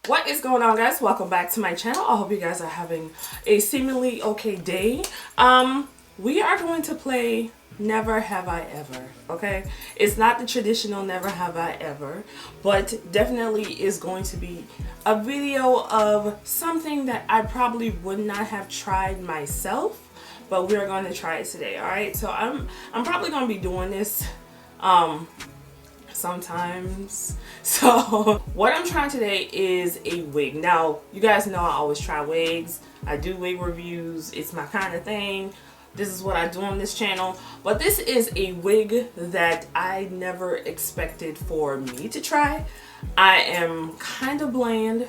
What is going on, guys? Welcome back to my channel. I hope you guys are having a seemingly okay day. We are going to play Never Have I Ever, okay? It's not the traditional Never Have I Ever, but definitely is going to be a video of something that I probably would not have tried myself, but we're going to try it today, all right? So I'm probably going to be doing this sometimes. So what I'm trying today is a wig. Now, you guys know I always try wigs. I do wig reviews. It's my kind of thing. This is what I do on this channel. But this is a wig that I never expected for me to try. I am kind of bland.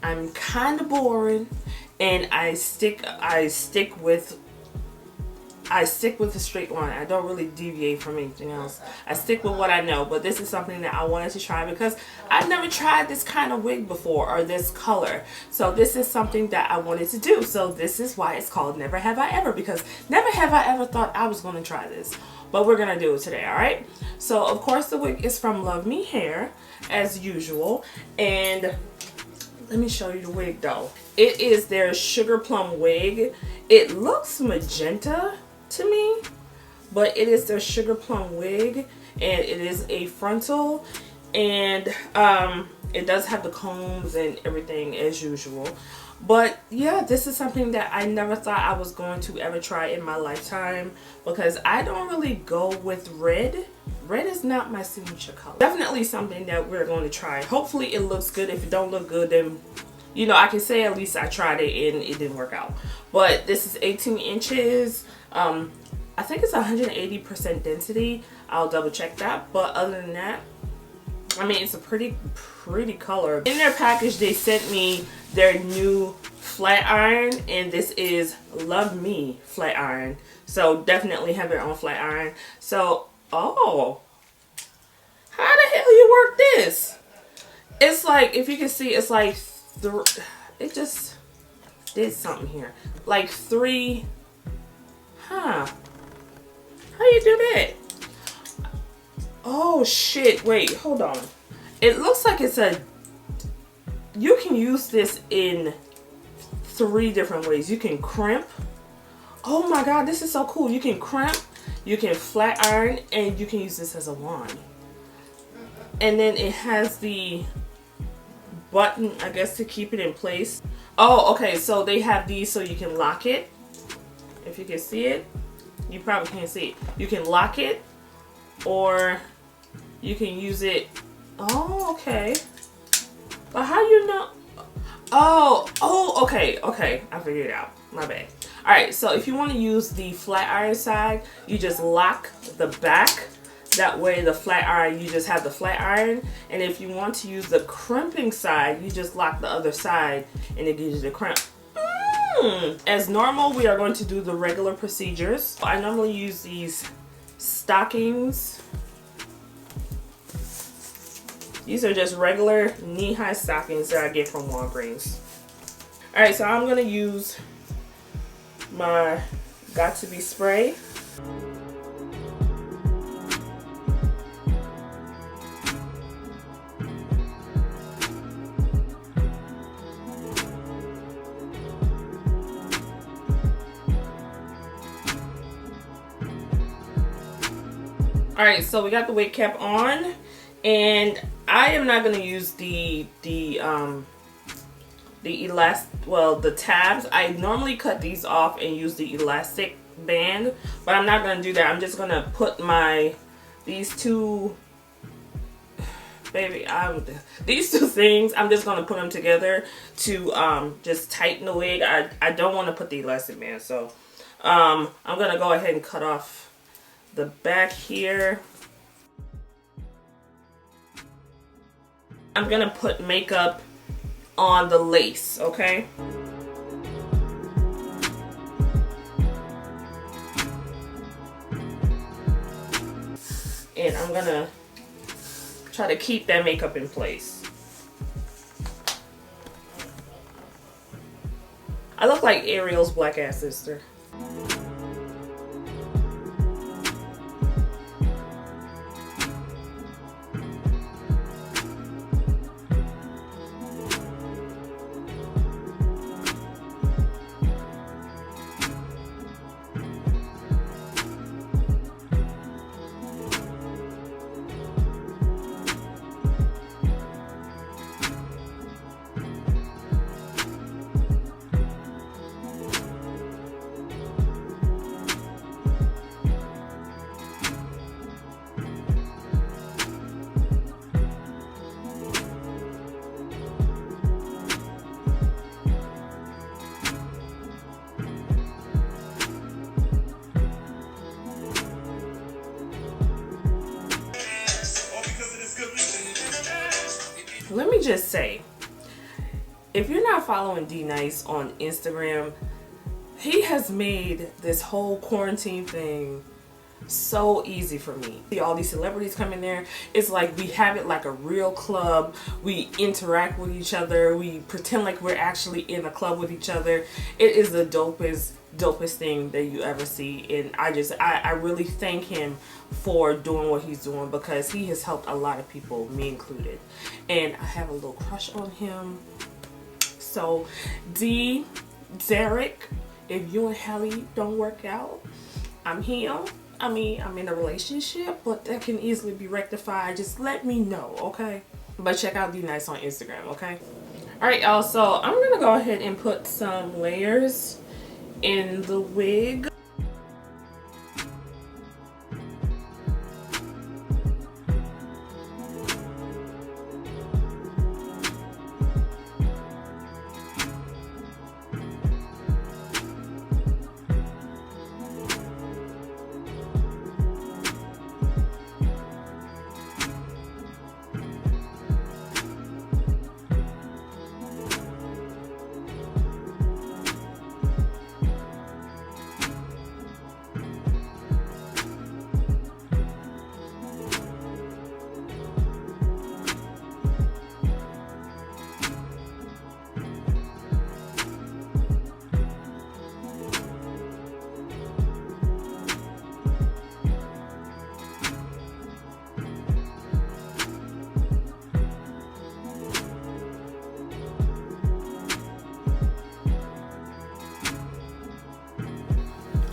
I'm kind of boring, and I stick with the straight line. I don't really deviate from anything else. I stick with what I know, but this is something that I wanted to try because I've never tried this kind of wig before, or this color. So this is something that I wanted to do. So this is why it's called Never Have I Ever, because never have I ever thought I was going to try this. But we're going to do it today, all right? So, of course, the wig is from LuvMe Hair, as usual. And let me show you the wig, though. It is their Sugar Plum wig. It looks magenta to me, but it is their Sugar Plum wig, and it is a frontal, and it does have the combs and everything as usual. But yeah, this is something that I never thought I was going to ever try in my lifetime, because I don't really go with red. Red is not my signature color. Definitely something that we're going to try. Hopefully it looks good. If it don't look good, then you know, I can say at least I tried it and it didn't work out. But this is 18 inches. I think it's 180% density. I'll double check that. But other than that, I mean, it's a pretty color. In their package, they sent me their new flat iron, and this is LuvMe flat iron. So definitely have their own flat iron. So, oh, how the hell you work this? It's like, if you can see, it's like it just did something here. Like three, huh? How you do that? Oh shit, wait, hold on. It looks like it's you can use this in 3 different ways. You can crimp. Oh my god, this is so cool. You can crimp, you can flat iron, and you can use this as a wand. And then it has the button, I guess, to keep it in place. Oh, okay, so they have these so you can lock it. If you can see it, you probably can't see it. You can lock it, or you can use it. Oh, okay. But how you know? Oh, okay, I figured it out. My bad. All right, so if you want to use the flat iron side, you just lock the back. That way the flat iron, you just have the flat iron. And if you want to use the crimping side, you just lock the other side and it gives you the crimp. As normal, we are going to do the regular procedures. I normally use these stockings. These are just regular knee-high stockings that I get from Walgreens. Alright, so I'm going to use my Got To Be spray. Alright, so we got the wig cap on, and I am not going to use the tabs. I normally cut these off and use the elastic band, but I'm not going to do that. I'm just going to put these two things, I'm just going to put them together to just tighten the wig. I don't want to put the elastic band, so I'm going to go ahead and cut off the back here. I'm gonna put makeup on the lace, okay? And I'm gonna try to keep that makeup in place. I look like Ariel's black ass sister. me just say, if you're not following D Nice on Instagram, he has made this whole quarantine thing so easy for me. See all these celebrities come in there. It's like we have it like a real club. We interact with each other. We pretend like we're actually in a club with each other. It is the dopest thing that you ever see, and I really thank him for doing what he's doing, because he has helped a lot of people, me included, and I have a little crush on him. So Derek, if you and Helly don't work out, I'm here. I mean, I'm in a relationship, but that can easily be rectified. Just let me know, okay? But check out D Nice on Instagram, okay? Alright, y'all, so I'm gonna go ahead and put some layers in the wig.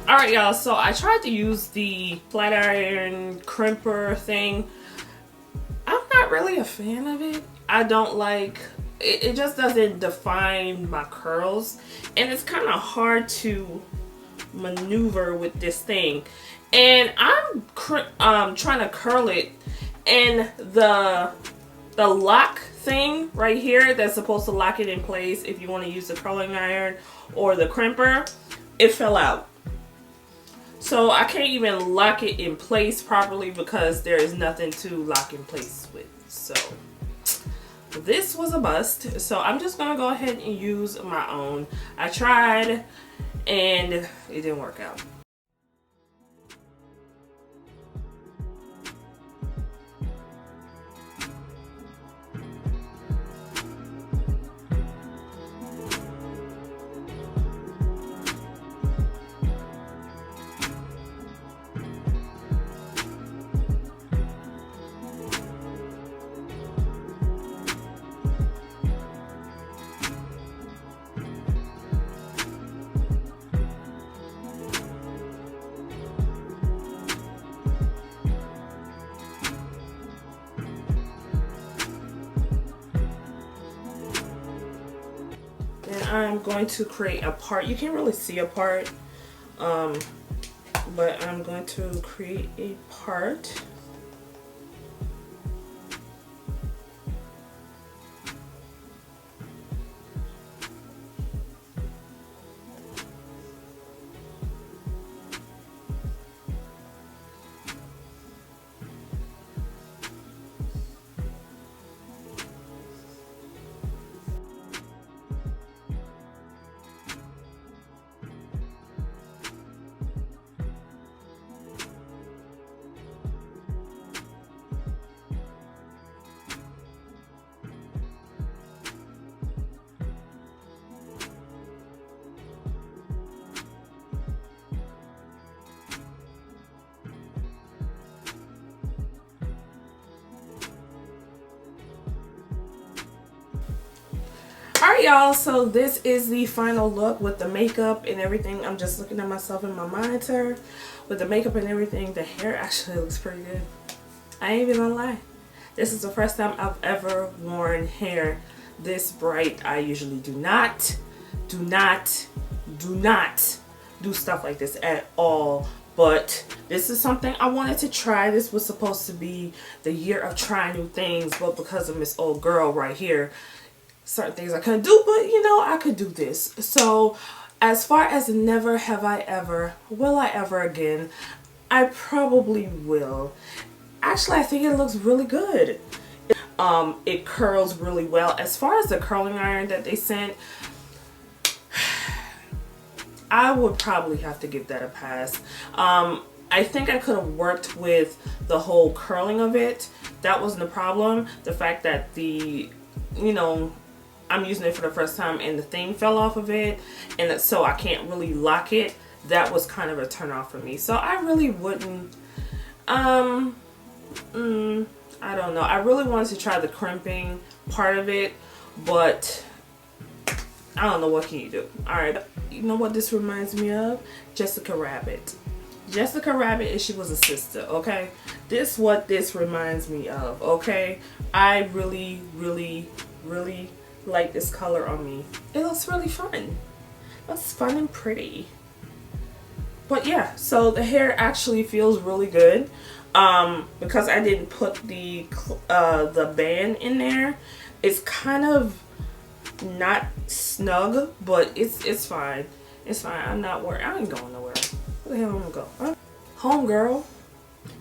Alright, y'all, so I tried to use the flat iron crimper thing. I'm not really a fan of it. I don't like it. It just doesn't define my curls, and it's kind of hard to maneuver with this thing. And I'm trying to curl it, and the lock thing right here that's supposed to lock it in place if you want to use the curling iron or the crimper, it fell out. So I can't even lock it in place properly because there is nothing to lock in place with. So this was a bust. So I'm just gonna go ahead and use my own. I tried and it didn't work out. I'm going to create a part. You can't really see a part, but I'm going to create a part. Alright, y'all, so this is the final look with the makeup and everything. I'm just looking at myself in my monitor with the makeup and everything. The hair actually looks pretty good. I ain't even gonna lie. This is the first time I've ever worn hair this bright. I usually do not do stuff like this at all. But this is something I wanted to try. This was supposed to be the year of trying new things, but because of Miss Old Girl right here, certain things I couldn't do, but you know, I could do this. So as far as never have I ever, will I ever again, I probably will. Actually, I think it looks really good. It curls really well. As far as the curling iron that they sent, I would probably have to give that a pass. I think I could have worked with the whole curling of it. That wasn't a problem. The fact that I'm using it for the first time and the thing fell off of it, and so I can't really lock it. That was kind of a turn off for me. So I really wouldn't, I don't know. I really wanted to try the crimping part of it, but I don't know, what can you do? Alright, you know what this reminds me of? Jessica Rabbit. Jessica Rabbit, if she was a sister, okay? This what this reminds me of, okay? I really, really, really like this color on me. It looks really fun. It looks fun and pretty. But yeah, so the hair actually feels really good. Because I didn't put the band in there, it's kind of not snug, but it's fine. It's fine. I'm not worried. I ain't going nowhere. Where the hell am I gonna go? Home, girl.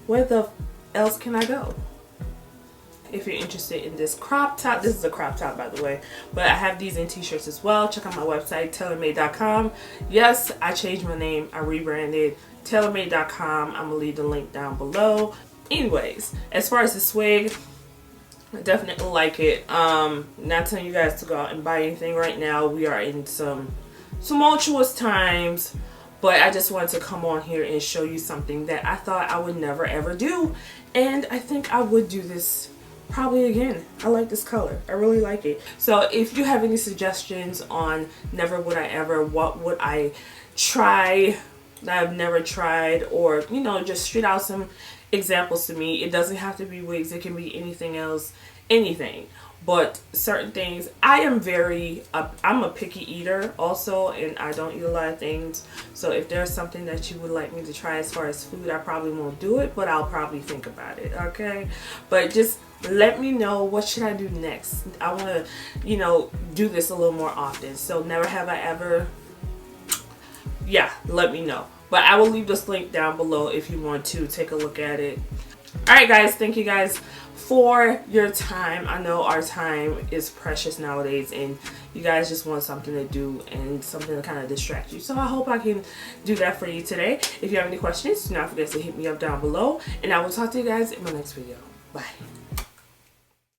Where the else can I go? If you're interested in this crop top, this is a crop top, by the way, but I have these in t-shirts as well. Check out my website, TaylorMade.com. Yes, I changed my name. I rebranded. TaylorMade.com. I'm gonna leave the link down below. Anyways, as far as this wig, I definitely like it. Not telling you guys to go out and buy anything right now. We are in some tumultuous times, but I just wanted to come on here and show you something that I thought I would never ever do, and I think I would do this probably again. I like this color. I really like it. So if you have any suggestions on never would I ever, what would I try that I've never tried, or just shoot out some examples to me. It doesn't have to be wigs, it can be anything else, anything, but certain things. I'm a picky eater also, and I don't eat a lot of things, so if there's something that you would like me to try as far as food, I probably won't do it, but I'll probably think about it, okay? But just let me know, what should I do next? I want to do this a little more often. So never have I ever, yeah, let me know. But I will leave this link down below if you want to take a look at it. Alright guys, thank you guys for your time. I know our time is precious nowadays, and you guys just want something to do and something to kind of distract you. So I hope I can do that for you today. If you have any questions, do not forget to hit me up down below, and I will talk to you guys in my next video. Bye.